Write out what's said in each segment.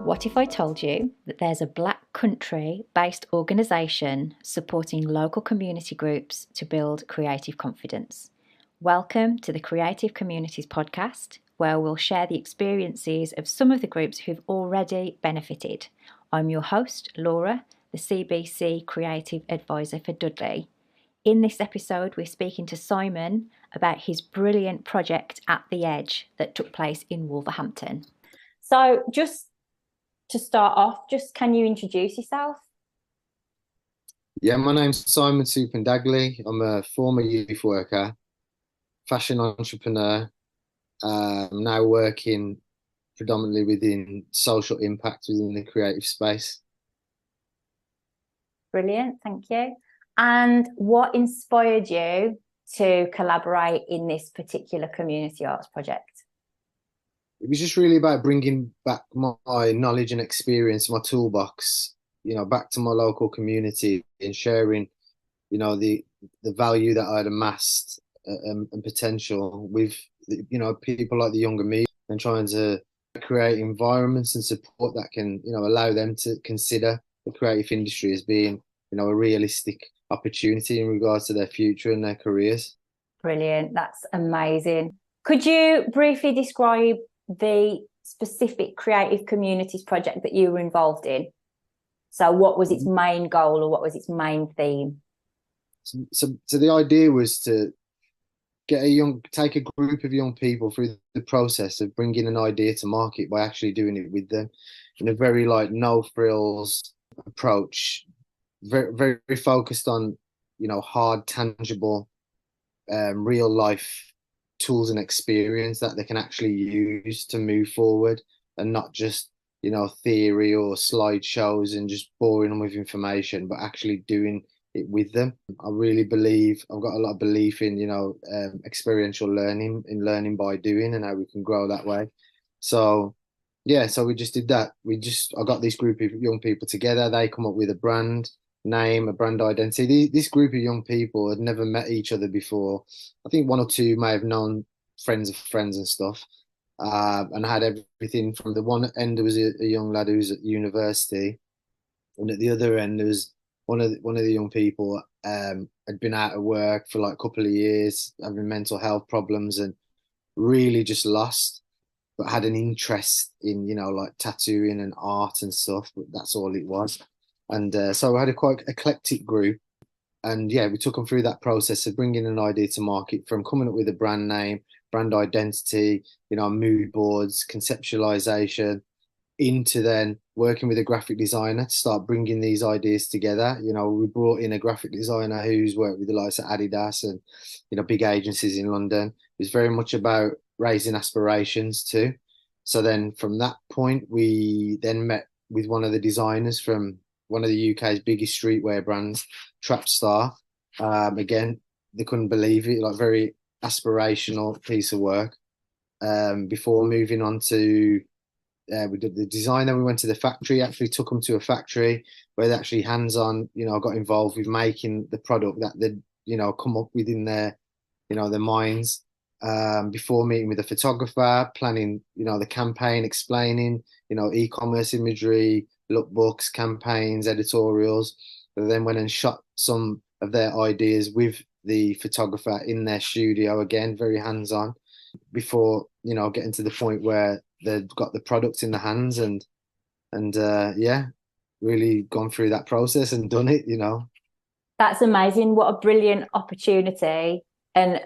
What if I told you that there's a Black country based organisation supporting local community groups to build creative confidence? Welcome to the Creative Communities podcast, where we'll share the experiences of some of the groups who've already benefited. I'm your host, Laura, the CBC Creative Advisor for Dudley. In this episode, we're speaking to Simon about his brilliant project At the Edge that took place in Wolverhampton. So just to start off, can you introduce yourself? Yeah, my name's Simon Suphandgali. I'm a former youth worker, fashion entrepreneur. I'm now working predominantly within social impact within the creative space. Brilliant, thank you. And what inspired you to collaborate in this particular community arts project? It was just really about bringing back my knowledge and experience, my toolbox, back to my local community and sharing, the value that I'd amassed and potential with, people like the younger me, and trying to create environments and support that can, allow them to consider the creative industry as being, a realistic opportunity in regards to their future and their careers. Brilliant, that's amazing. Could you briefly describe the specific creative communities project that you were involved in? So what was its main goal, or what was its main theme? So the idea was to take a group of young people through the process of bringing an idea to market by actually doing it with them in a very no frills approach, very, very focused on, hard, tangible, real life tools and experience that they can actually use to move forward, and not just, theory or slideshows and just boring them with information, but actually doing it with them. I really believe, I've got a lot of belief in, experiential learning, in learning by doing, and how we can grow that way. So yeah, so we just did that. I got this group of young people together. They come up with a brand name, a brand identity. This group of young people had never met each other before. I think one or two may have known friends of friends and stuff, and had everything from the one end. There was a young lad who's at university, and at the other end there was one of the young people had been out of work for like a couple of years, having mental health problems, and really just lost, but had an interest in, like tattooing and art and stuff. But that's all it was. And so I had a quite eclectic group. And yeah, we took them through that process of bringing an idea to market, from coming up with a brand name, brand identity, mood boards, conceptualization, into then working with a graphic designer to start bringing these ideas together. We brought in a graphic designer who's worked with the likes of Adidas and, big agencies in London. It's very much about raising aspirations too. So then from that point, we then met with one of the designers from one of the UK's biggest streetwear brands, Trapstar. Again, they couldn't believe it, like very aspirational piece of work. Before moving on to we did the designer, we went to the factory, actually took them to a factory where they actually hands-on, got involved with making the product that they'd, come up with in their minds. Before meeting with a photographer, planning, the campaign, explaining, e-commerce imagery, lookbooks, campaigns, editorials. But then went and shot some of their ideas with the photographer in their studio, again, very hands-on, before, getting to the point where they've got the product in the hands, and yeah, really gone through that process and done it. That's amazing. What a brilliant opportunity, and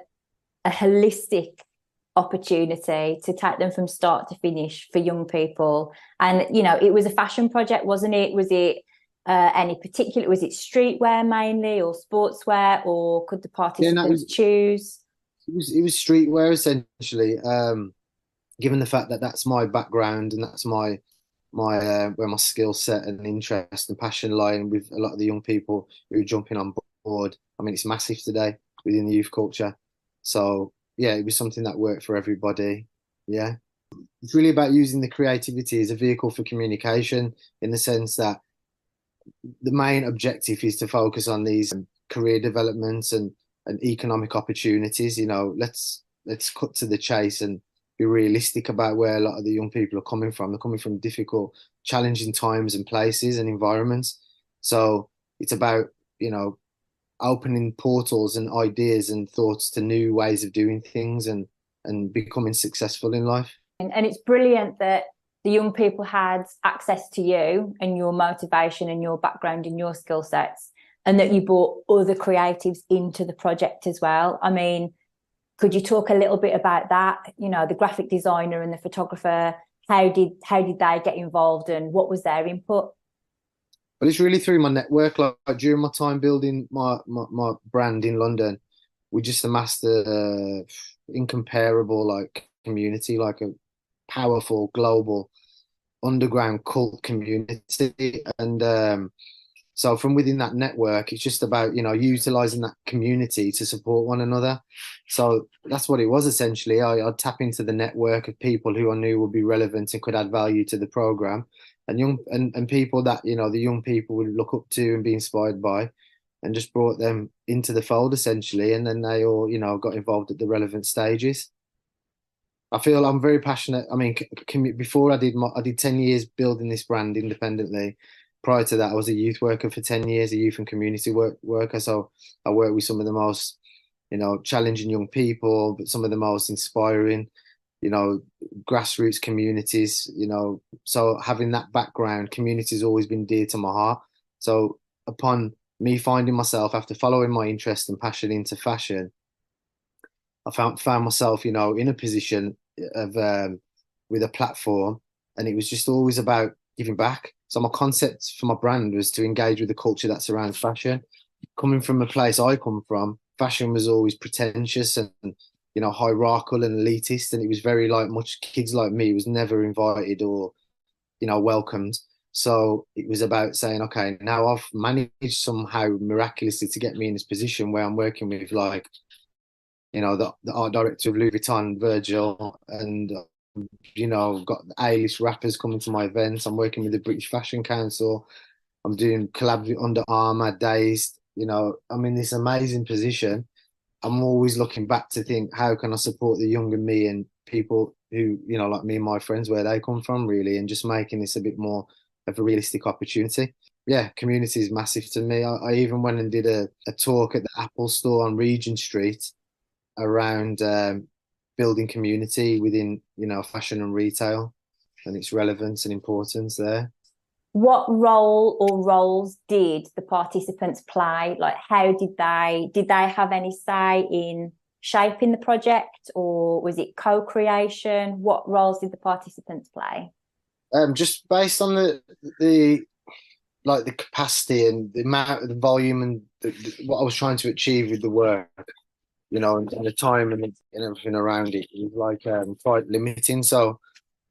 a holistic opportunity to take them from start to finish for young people. And it was a fashion project, wasn't it? Was it any particular, was it streetwear mainly, or sportswear, or could the participants choose? It was streetwear essentially. Given the fact that that's my background, and that's my where my skill set and interest and passion lie, and with a lot of the young people who are jumping on board. I mean, it's massive today within the youth culture. So yeah, it was something that worked for everybody. Yeah, it's really about using the creativity as a vehicle for communication, in the sense that the main objective is to focus on these career developments and economic opportunities. Let's cut to the chase and be realistic about where a lot of the young people are coming from. They're coming from difficult, challenging times and places and environments. So it's about, you know, opening portals and ideas and thoughts to new ways of doing things and becoming successful in life. And it's brilliant that the young people had access to you and your motivation and your background and your skill sets, and that you brought other creatives into the project as well. I mean, could you talk a little bit about that? You know, the graphic designer and the photographer, how did they get involved and what was their input? But it's really through my network. Like during my time building my brand in London, we just amassed a incomparable like community, like a powerful global underground cult community. And so from within that network, it's just about, you know, utilizing that community to support one another. So that's what it was essentially. I'd tap into the network of people who I knew would be relevant and could add value to the program, and and people that, you know, the young people would look up to and be inspired by, and just brought them into the fold essentially. And then they all, you know, got involved at the relevant stages. I feel I'm very passionate. I mean, before I did 10 years building this brand independently. Prior to that, I was a youth worker for 10 years, a youth and community worker. So I worked with some of the most, you know, challenging young people, but some of the most inspiring, you know, grassroots communities, you know. So having that background, community has always been dear to my heart. So upon me finding myself after following my interest and passion into fashion, I found myself, you know, in a position of with a platform, and it was just always about giving back. So my concept for my brand was to engage with the culture that surrounds fashion. Coming from a place I come from, fashion was always pretentious and, you know, hierarchical and elitist, and it was very like much kids like me was never invited or, you know, welcomed. So it was about saying, okay, now I've managed somehow miraculously to get me in this position where I'm working with like, you know, the art director of Louis Vuitton, Virgil, and you know, got A-list rappers coming to my events. I'm working with the British Fashion Council. I'm doing collabs with Under Armour, Dazed. You know, I'm in this amazing position. I'm always looking back to think, how can I support the younger me and people who, you know, like me and my friends, where they come from, really, and just making this a bit more of a realistic opportunity. Yeah, community is massive to me. I even went and did a talk at the Apple store on Regent Street around building community within, you know, fashion and retail and its relevance and importance there. What role or roles did the participants play? Like, how did they have any say in shaping the project, or was it co-creation? What roles did the participants play? Just based on the like the capacity and the amount, the volume, and what I was trying to achieve with the work, you know, and the time and everything around it, it was like quite limiting. So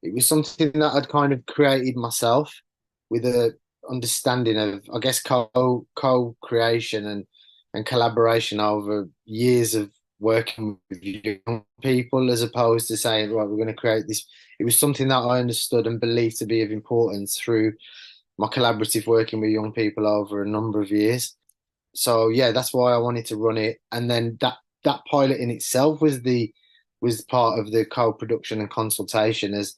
it was something that I'd kind of created myself with a understanding of, I guess, co-creation and collaboration over years of working with young people, as opposed to saying, right, we're going to create this. It was something that I understood and believed to be of importance through my collaborative working with young people over a number of years. So yeah, that's why I wanted to run it. And then that pilot in itself was part of the co-production and consultation, as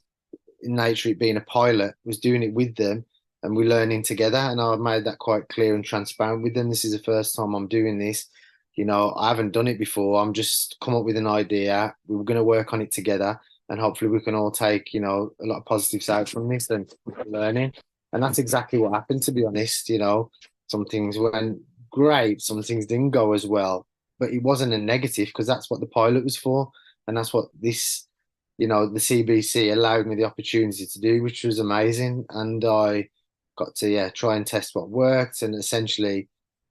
in nature it being a pilot, was doing it with them and we're learning together. And I made that quite clear and transparent with them. This is the first time I'm doing this. You know, I haven't done it before. I'm just come up with an idea. We were going to work on it together, and hopefully we can all take, you know, a lot of positives out from this and learning. And that's exactly what happened, to be honest. You know, some things went great, some things didn't go as well, but it wasn't a negative, because that's what the pilot was for. And that's what this, you know, the CBC allowed me the opportunity to do, which was amazing. And I got to, yeah, try and test what worked and essentially,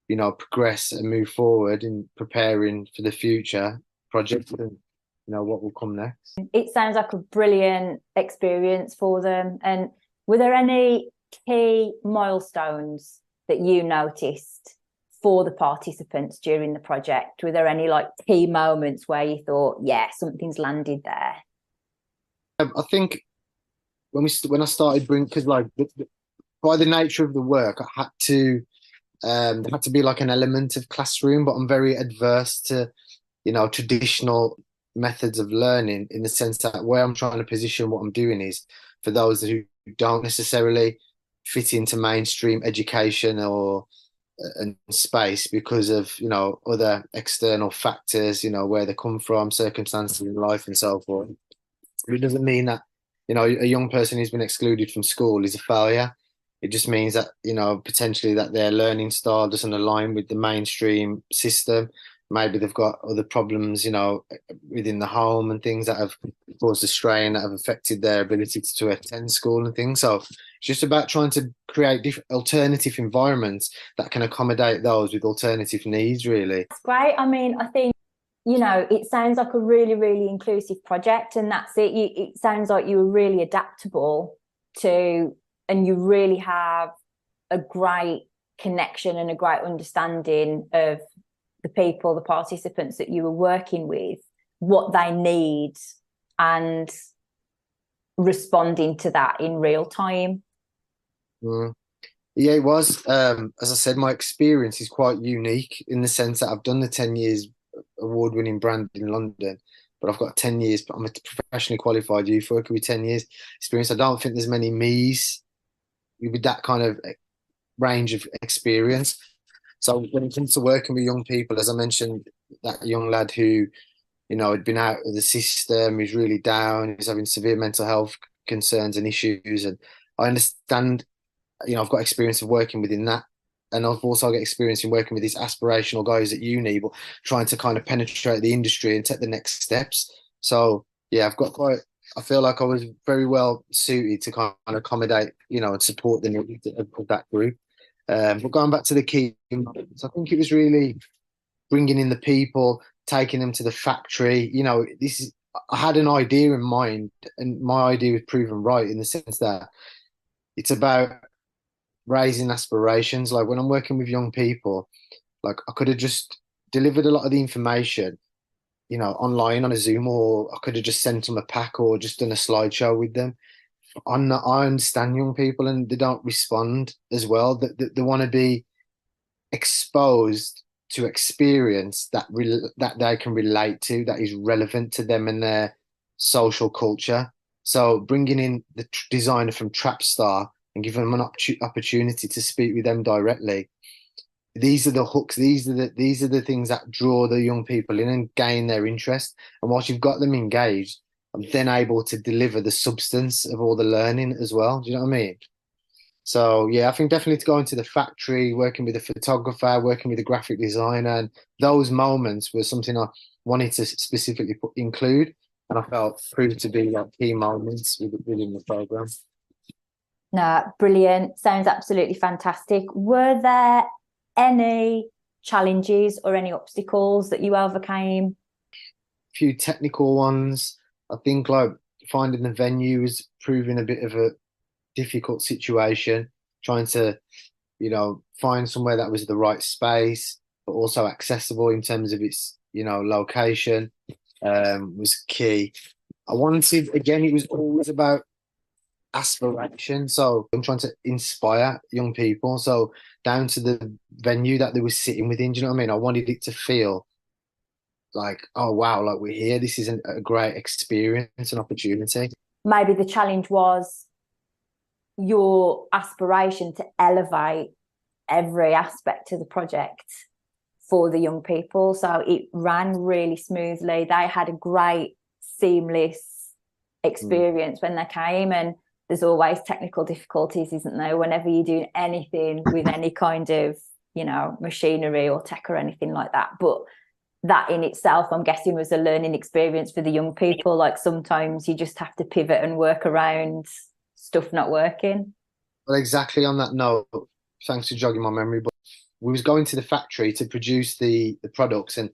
you know, progress and move forward in preparing for the future project and, you know, what will come next. It sounds like a brilliant experience for them. And were there any key milestones that you noticed for the participants during the project? Were there any like key moments where you thought, yeah, something's landed there? I think when I started bringing, because like by the nature of the work, I had to there had to be like an element of classroom, but I'm very adverse to, you know, traditional methods of learning, in the sense that where I'm trying to position what I'm doing is for those who don't necessarily fit into mainstream education or and space because of, other external factors, where they come from, circumstances in life and so forth. It doesn't mean that, a young person who's been excluded from school is a failure. It just means that, potentially that their learning style doesn't align with the mainstream system. Maybe they've got other problems, within the home and things that have caused a strain that have affected their ability to attend school and things. So it's just about trying to create different alternative environments that can accommodate those with alternative needs, really. That's great. I mean, I think, it sounds like a really, really inclusive project, and that's it. It sounds like you were really adaptable to, and you really have a great connection and a great understanding of the people, the participants that you were working with, what they need, and responding to that in real time. Mm. Yeah, it was. As I said, my experience is quite unique in the sense that I've done the 10 years award-winning brand in London, but I've got 10 years, but I'm a professionally qualified youth worker with 10 years experience. I don't think there's many me's with that kind of range of experience. So when it comes to working with young people, as I mentioned, that young lad who, had been out of the system, who's really down, he's having severe mental health concerns and issues. And I understand, I've got experience of working within that. And I've also got experience in working with these aspirational guys at uni, but trying to kind of penetrate the industry and take the next steps. So yeah, I feel like I was very well suited to kind of accommodate, and support the needs of that group. But going back to the key moments, I think it was really bringing in the people, taking them to the factory. I had an idea in mind, and my idea was proven right in the sense that it's about raising aspirations. Like when I'm working with young people, like I could have just delivered a lot of the information, online on a Zoom, or I could have just sent them a pack or just done a slideshow with them. I understand young people and they don't respond as well. They want to be exposed to experience that they can relate to, that is relevant to them and their social culture. So bringing in the designer from Trapstar and giving them an opportunity to speak with them directly. These are the hooks. These are the things that draw the young people in and gain their interest. And once you've got them engaged, I'm then able to deliver the substance of all the learning as well. Do you know what I mean? So yeah, I think definitely to go into the factory, working with a photographer, working with a graphic designer, and those moments were something I wanted to specifically include, and I felt proved to be like key moments within the program. No, brilliant. Sounds absolutely fantastic. Were there any challenges or any obstacles that you overcame? A few technical ones. I think like finding the venue was proving a bit of a difficult situation, trying to, find somewhere that was the right space, but also accessible in terms of its, location, was key. I wanted, again, it was always about aspiration. So I'm trying to inspire young people. So down to the venue that they were sitting within, do you know what I mean? I wanted it to feel like, oh wow, like we're here. This is a great experience and opportunity. Maybe the challenge was your aspiration to elevate every aspect of the project for the young people. So it ran really smoothly. They had a great, seamless experience when they came. And there's always technical difficulties, isn't there? Whenever you're doing anything with any kind of, machinery or tech or anything like that. But that in itself, I'm guessing, was a learning experience for the young people. Like sometimes you just have to pivot and work around stuff not working. Well, exactly on that note, thanks for jogging my memory, but we was going to the factory to produce the products, and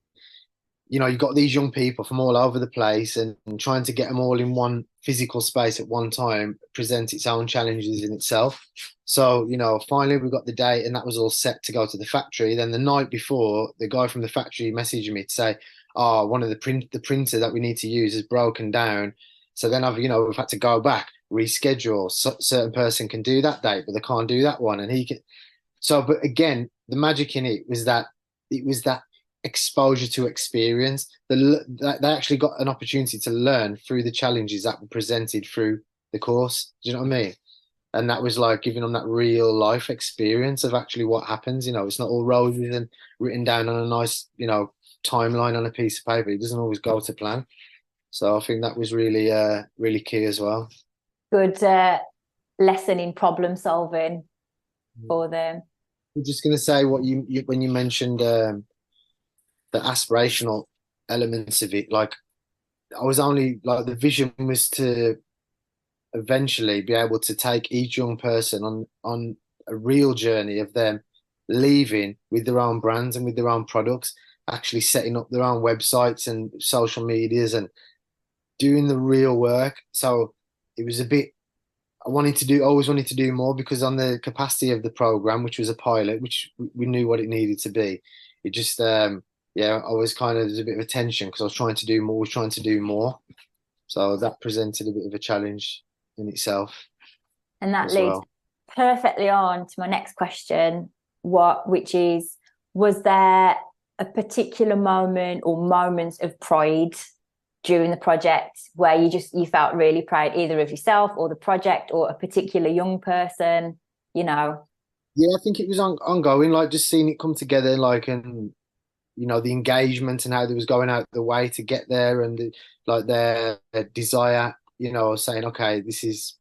you got these young people from all over the place, and trying to get them all in one physical space at one time presents its own challenges in itself. So, finally we got the date and that was all set to go to the factory. Then the night before, the guy from the factory messaged me to say, oh, one of the printer that we need to use is broken down. So then we've had to go back, reschedule. Certain person can do that date, but they can't do that one. And he can. So, but again, the magic in it was that exposure to experience. They actually got an opportunity to learn through the challenges that were presented through the course. Do you know what I mean? And that was like giving them that real life experience of actually what happens. It's not all roses and written down on a nice, timeline on a piece of paper. It doesn't always go to plan. So I think that was really, really key as well. Good lesson in problem solving for them. I'm just going to say what you when you mentioned the aspirational elements of it. Like I was only like the vision was to eventually be able to take each young person on a real journey of them leaving with their own brands and with their own products, actually setting up their own websites and social medias and doing the real work. So it was a bit, always wanted to do more because on the capacity of the program, which was a pilot, which we knew what it needed to be, it just, yeah, I was kind of, there's a bit of a tension because I was trying to do more, So that presented a bit of a challenge in itself. And that leads perfectly on to my next question, which is, was there a particular moment or moments of pride during the project where you felt really proud either of yourself or the project or a particular young person, Yeah, I think it was ongoing, like just seeing it come together, like, and the engagement and how they was going out the way to get there, and their desire, saying, okay, this is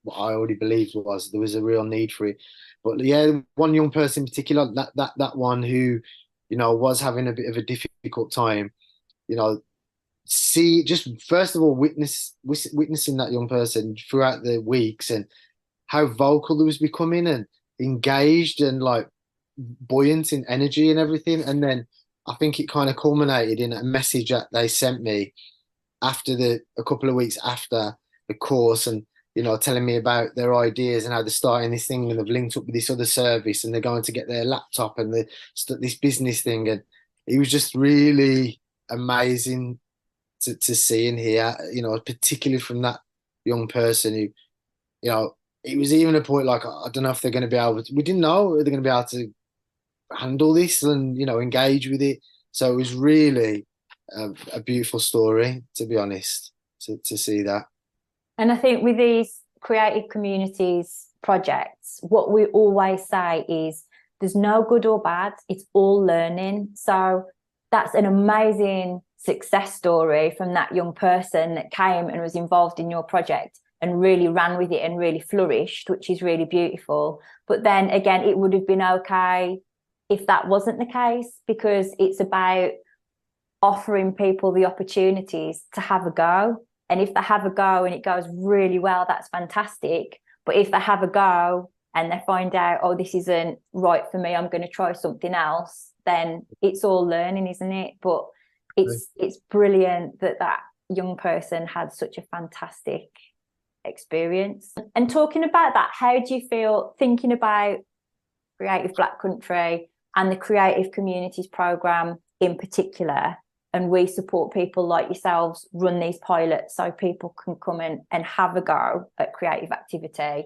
what I already believed there was a real need for it. But yeah, one young person in particular, that one who, was having a bit of a difficult time, see, just first of all, witnessing that young person throughout the weeks and how vocal he was becoming and engaged and like buoyant in energy and everything. And then I think it kind of culminated in a message that they sent me a couple of weeks after the course, and telling me about their ideas and how they're starting this thing and they've linked up with this other service and they're going to get their laptop and this business thing. And it was just really amazing to see and hear, particularly from that young person who, it was even a point like, I don't know if they're going to be able to, we didn't know if they're going to be able to handle this and, engage with it. So it was really a beautiful story, to be honest, to see that. And I think with these creative communities projects, what we always say is there's no good or bad, it's all learning. So that's an amazing success story from that young person that came and was involved in your project and really ran with it and really flourished, which is really beautiful. But then again, it would have been okay if that wasn't the case, because it's about offering people the opportunities to have a go. And if they have a go and it goes really well, that's fantastic. But if they have a go and they find out, oh, this isn't right for me, I'm going to try something else, then it's all learning, isn't it? But it's brilliant that young person had such a fantastic experience. And talking about that, how do you feel thinking about Creative Black Country and the Creative Communities Programme in particular? And we support people like yourselves run these pilots so people can come in and have a go at creative activity.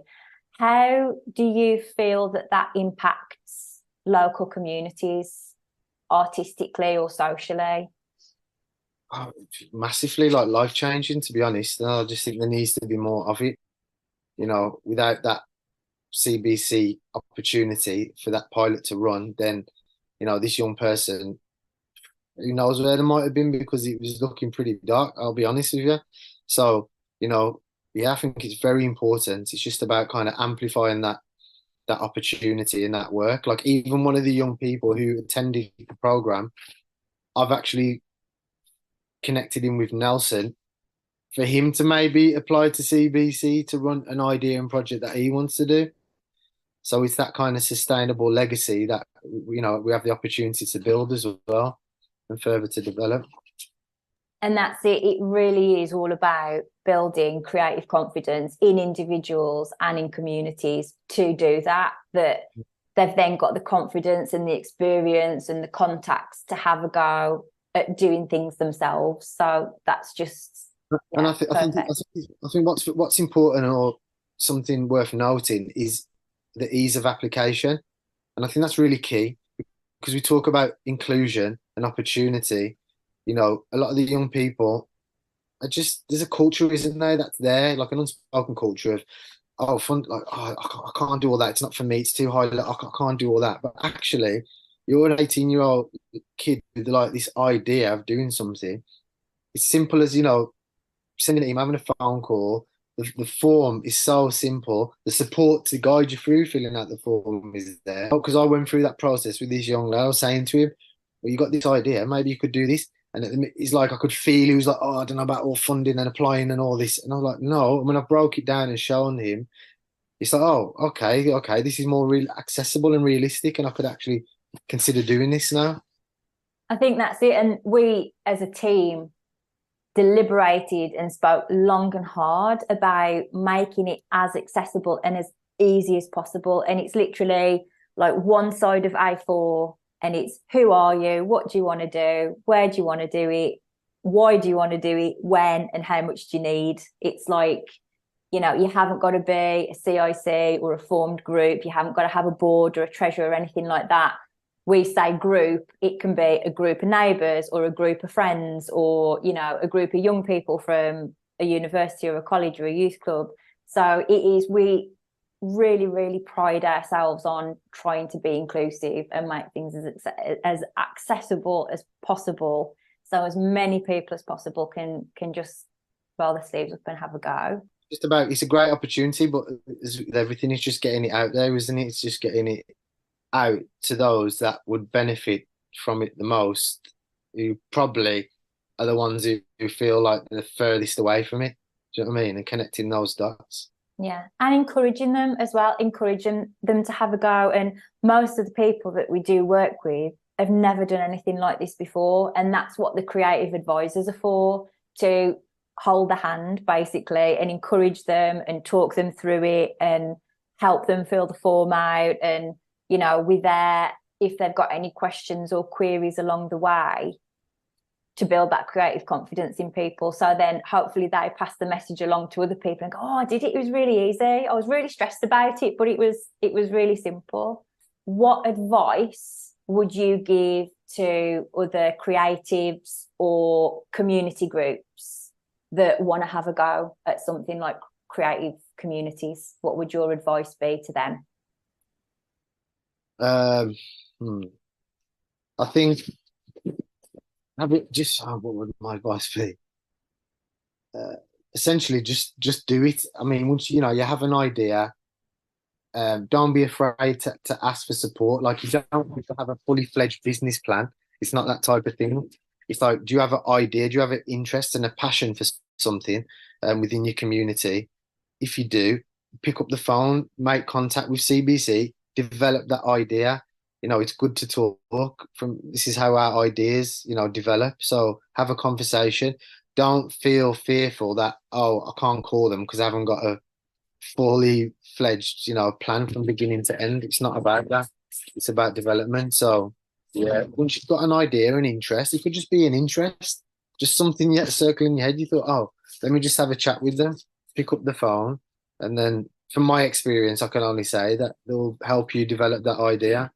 How do you feel that impacts local communities artistically or socially? Oh, massively, like life-changing, to be honest. I just think there needs to be more of it. Without that CBC opportunity for that pilot to run, then, this young person, who knows where they might have been, because it was looking pretty dark, I'll be honest with you. So, yeah, I think it's very important. It's just about kind of amplifying that opportunity and that work. Like even one of the young people who attended the program, I've actually connected him with Nelson for him to maybe apply to CBC to run an idea and project that he wants to do. So it's that kind of sustainable legacy that we have the opportunity to build as well and further to develop. And that's it. It really is all about building creative confidence in individuals and in communities to do that they've then got the confidence and the experience and the contacts to have a go at doing things themselves. So that's just, and I think what's important, or something worth noting, is the ease of application. And I think that's really key, because we talk about inclusion and opportunity, a lot of the young people are just, there's a culture, isn't there, that's there, like an unspoken culture of, oh, fun, like, oh, I can't do all that. It's not for me. It's too high. I can't do all that. But actually, you're an 18-year-old kid with like this idea of doing something. It's simple as, sending an email, having a phone call. The form is so simple. The support to guide you through filling out the form is there. Because I went through that process with this young lad. I was saying to him, well, you got this idea. Maybe you could do this. And it's like I could feel he was like, oh, I don't know about all funding and applying and all this. And I was like, no. And when I broke it down and shown him, it's like, oh, okay, this is more real accessible and realistic, and I could actually consider doing this now. I think that's it. And we as a team deliberated and spoke long and hard about making it as accessible and as easy as possible. And it's literally like one side of A4, and it's who are you, what do you want to do, where do you want to do it, why do you want to do it, when, and how much do you need. It's like, you haven't got to be a CIC or a formed group. You haven't got to have a board or a treasurer or anything like that. We say group, it can be a group of neighbours or a group of friends, or, a group of young people from a university or a college or a youth club. So we really, really pride ourselves on trying to be inclusive and make things as accessible as possible. So as many people as possible can just roll their sleeves up and have a go. It's a great opportunity, but everything is just getting it out there, isn't it? It's just getting it out to those that would benefit from it the most, who probably are the ones who feel like they're furthest away from it. Do you know what I mean? And connecting those dots. Yeah, and encouraging them as well, encouraging them to have a go. And most of the people that we do work with have never done anything like this before. And that's what the creative advisors are for, to hold the hand basically and encourage them and talk them through it and help them fill the form out. And we're there if they've got any questions or queries along the way, to build that creative confidence in people. So then hopefully they pass the message along to other people and go, oh, I did it. It was really easy. I was really stressed about it, but it was really simple. What advice would you give to other creatives or community groups that want to have a go at something like creative communities? What would your advice be to them? I think what would my advice be? Essentially, just do it. I mean, once you have an idea, don't be afraid to ask for support. Like, you don't have to have a fully fledged business plan. It's not that type of thing. It's like, do you have an idea? Do you have an interest and a passion for something within your community? If you do, pick up the phone, make contact with CBC, develop that idea. It's good to talk this is how our ideas, develop. So have a conversation. Don't feel fearful that, oh, I can't call them because I haven't got a fully fledged, plan from beginning to end. It's not about that. It's about development. So yeah, once you've got an idea, an interest, it could just be an interest, just something yet circling in your head. You thought, oh, let me just have a chat with them, pick up the phone, and then from my experience, I can only say that they'll help you develop that idea.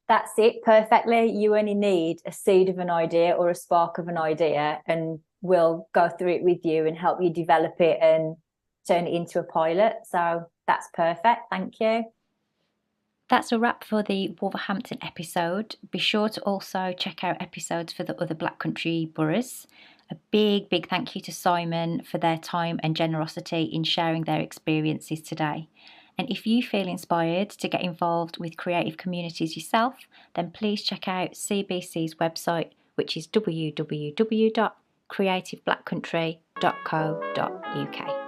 That's it, perfectly. You only need a seed of an idea or a spark of an idea, and we'll go through it with you and help you develop it and turn it into a pilot. So that's perfect. Thank you. That's a wrap for the Wolverhampton episode. Be sure to also check out episodes for the other Black Country boroughs. A big thank you to Simon for their time and generosity in sharing their experiences today. And if you feel inspired to get involved with creative communities yourself, then please check out CBC's website, which is www.creativeblackcountry.co.uk.